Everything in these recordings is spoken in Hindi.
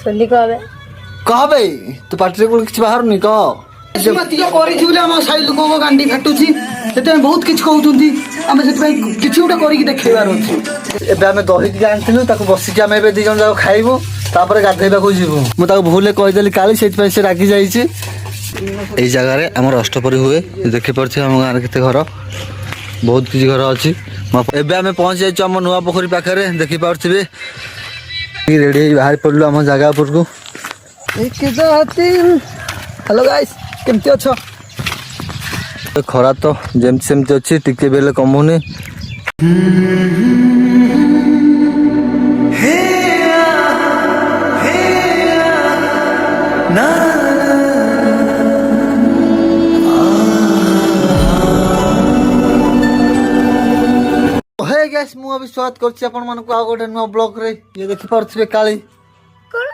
सोली कहबे कह बे तू पार्टी को किछ बाहर नहीं कह मतिया करिथिबले हम साई लोक को गांडी फाटुची सेते बहुत किछ कहउचंती हम सेते किछ उटा करिक देखैबार अछि एबे हम दही के आनथिलु ताको बसी के हम एबे दी जन जाओ खाइबो तापर गाधैबा को जीवो मु ताको भूले कहि देली काली सेति पय से रागी जाई छी ए जगह रे हमर अष्टपरी हुए देखि परछि हम गार केते घर बहुत किछ घर अछि एबे हम पहुंच जाई छी हम नुवा पोखरी पाखरे देखि परथिबे रेडी बाहर पड़लु हम जगह पर को एक जाती हेलो गाइस केमती अछो खरा तो जेमती सेमती अच्छी टिके बेले कमुनी गैस मु अभी स्वागत करछि अपन मन को आ गोटे नो ब्लॉग रे ये देखि परथिबे काली कोन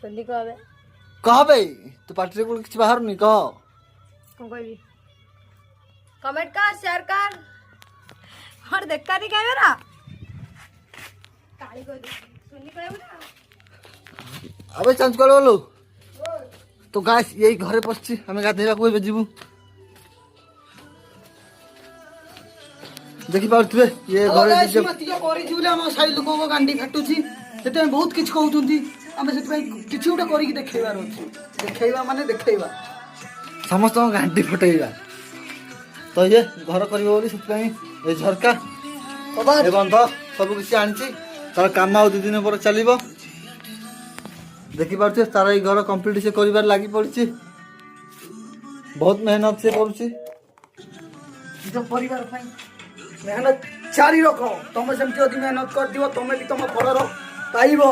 सोली कहबे कहबे तू पार्टी को किछ बाहर नहीं कह कोन कहबी कमेंट कर शेयर कर और देख कर कहबे ना काली कहबे सोली कहबे ना अबे चेंज कर बोलो तो गाइस यही घरे पछी हमें गाधेबा को जीवू देखि पारथबे ये घरे जे मतिया करिथिबले हम साई लोक को गांडी फाटुची सेते बहुत किछ कहउचंती हम सेते किछ उटा करिक देखैबार अछि देखैबा माने देखैबा समस्त घंटी फटेइबा तो ये घर करिवो बोली सेतपई ए झरका कबार ए बंध सब किछ आनछि तार काम आ 2 दिन पर चलिबो देखि पारथबे तार ई घर कंप्लीट से करिवार लागि पड़छि बहुत मेहनत से करछि जो परिवार पई मेहनत चारी रखो तुम सेमती यदि मेहनत कर दियो तुम भी तुम फल पाइबो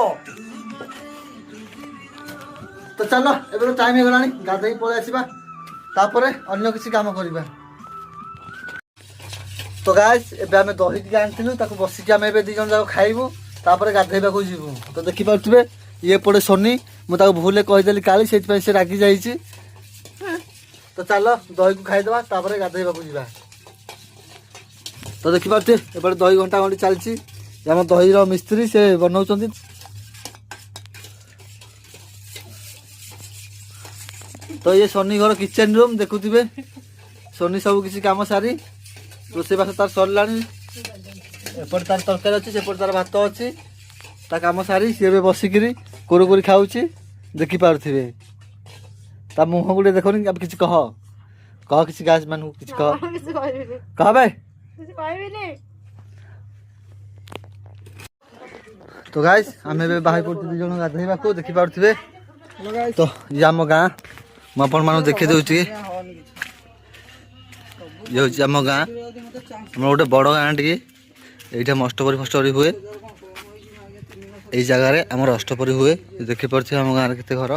तो चलो एबे टाइम हे गलानी गाधई पळे आसीबा तापरे अन्य किसी काम करिबा तो गाइस एबे हमें दही के आनथिलु ताको बसी के हम एबे दी जन जाओ खाइबो तापरे गाधईबा को जीवो तो देखि पारथबे ये पड़े सोनी मु ताको भूले कहि देली काली सेति पय से रागी जाई छी तो चलो दही को खाइ देबा तापरे गाधईबा को जीवा तो देखि पारथे एबे दही घंटा घंटी चलछि हम दही रो मिस्त्री से बनाउचंती तो ये सोनी घर किचन रूम देखुथिबे सोनी सब किसी काम सारी रोसे बास तार सरलानी एपट तार तरकारी अछि सेपट तार भात अछि ता काम सारी से बे बसिकिरी कुरकुरी खाउछि देखि पारथिबे ता मुंह गुडे देखोनी अब किछ कह किछ गास मानु किछ कह कह बे कुछ कहबी नहीं तो गाइस हमें बे बाहर पड़ती दी जण गाधैबा को देखि पारथिबे तो ये हम गां म अपन मानु देखि देउछि ये होछि हम गां हम गोटे बड़ गां टिके एटा अष्टपरी फष्टपरी हुए ए जगह रे हमर अष्टपरी हुए देखि परछि हम गां रे केते घर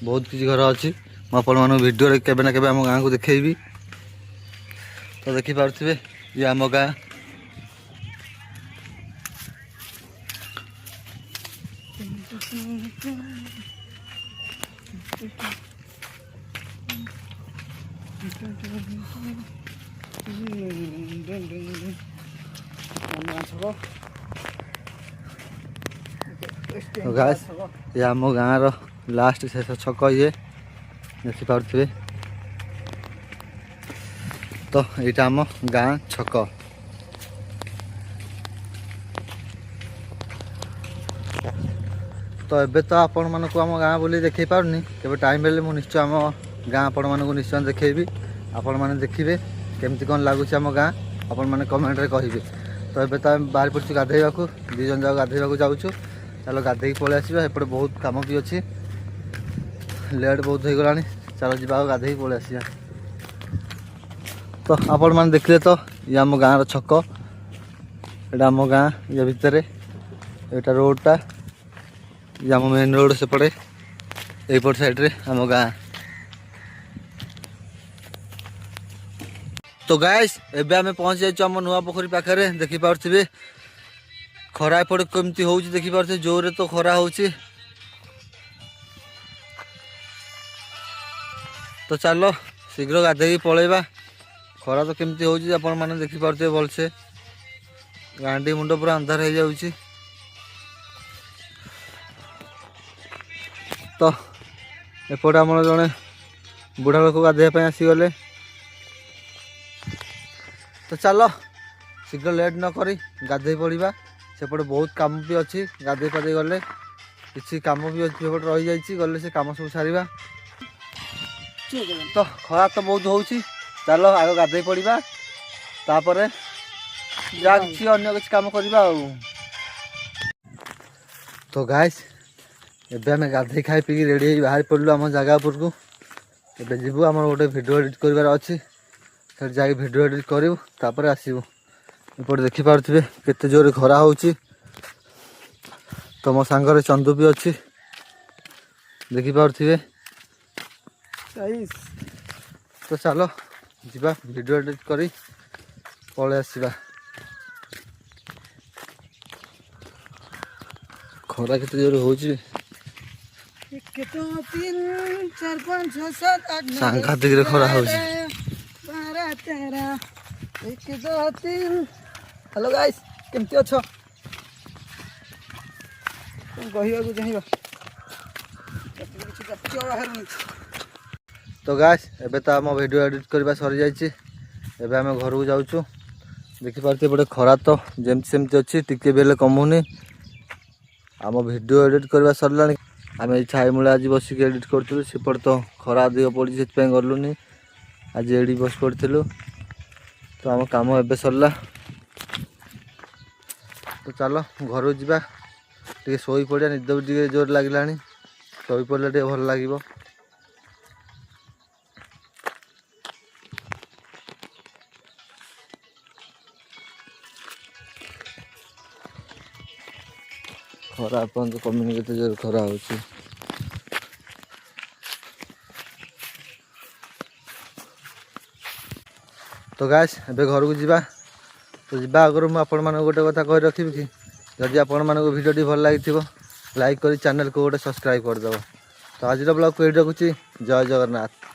बहुत किछि घर अछि म अपन मानु वीडियो रे केबे ना केबे हम गां को देखैबी तो देखि पारथिबे ये हम गां तो गाइस ये आम गाँव रो लास्ट शेष छक ये देखि पारथिबे तो यहाँ आम गाँ छक तो एबे तो आपण मन को आम गाँ बोली देखै पारनी केबे टाइम बेले मु निश्चय आम गाँ आपण मन को निश्चय देखैबी आपण माने देखिबे केमती कोन लागुछ आम गाँ आपण माने कमेंट रे कहिबे तो एबे तो बाहर पड़छु गाधैबा को दी जन जाओ गाधैबा को जाउछु चलो गाधे पळे आसीबा एपटे बहुत काम भी अच्छी लेट बहुत हो गलानी चलो जी गाधे पळे आसीबा तो आपण माने देखले तो ये आम गाँ रो छक एटा आम गाँ ये भितर एटा रोडटा ये आम मेन रोड सेपटे एपट साइड रे आम गाँ तो गाइस एबे आमे पहुंच जाइछु आम नुवा पोखरी पाखरे देखि पारथिबे खरा एपटे केमती होउची देखि पारथिबे जोरे तो खरा होउची तो चलो शीघ्र गाधेई पळेबा खरा तो केमती होउची आपण माने देखि पारथिबे भलसे गांडी मुंड पूरा अंधार हो जाउची तो एपटे आम जड़े बुढ़ा लोक गाधोप आसीगले तो चलो शीघ्र लेट न करी गाधे पड़ा सेपटे बहुत काम भी अच्छी गाधे पाधे गले किसी काम भी अच्छी रही जाइए गले से काम सब सारा तो खरा तो बहुत हो चलो आग गाधे पड़ा तापर जा कि अन्य किसी काम करवा तो गाइस एबे आम गाधे खाई पी रेडी बाहर पड़लु आम जगह उपर को एबे जीवु आम गोटे वीडियो एडिट करार अच्छी फिर जाके वीडियो एडिट करूँ तापर आसबू एपटे देखिपे केते जोर खरा हो तो मो सांगरे चंदू भी अच्छी देखिपे तो चलो जीवा वीडियो एडिट करी पलि आसवा खरा केते जोर हो सांघातिक खरा हो हेलो गाइस केमती अच्छ कहवाक चाहिए तो गाइस एबे तो आम वीडियो एडिट करवा सरी जाइए एबे आम घर को जाऊँ देखिपे एपटे खरा तो जमती सेमती अच्छी टिके भी कमुनी आम वीडियो एडिट करवा सरला आम छाई मूला आज बसिक एडिट करूँ सेपटे तो खरा अधिक पड़ी से गलुनी आज एडी बस पड़ू तो आम कम एबे सरला तो चलो घर जा टे शोई पड़ा निद भी टे जोर लगे शोई पड़े टे भल लगे खरा अपन कम्युनि केते जोर खरा हो तो गाइस एबे घर को जीवा तो जीवा आगर मुझे आपण मान गोटे कथा कही रखी कि जदि आपण मान भिडियो भल लगी लाइक करी चैनल को गोटे सब्सक्राइब करदेव तो आज ब्लॉग को ये रखुची जय जगन्नाथ।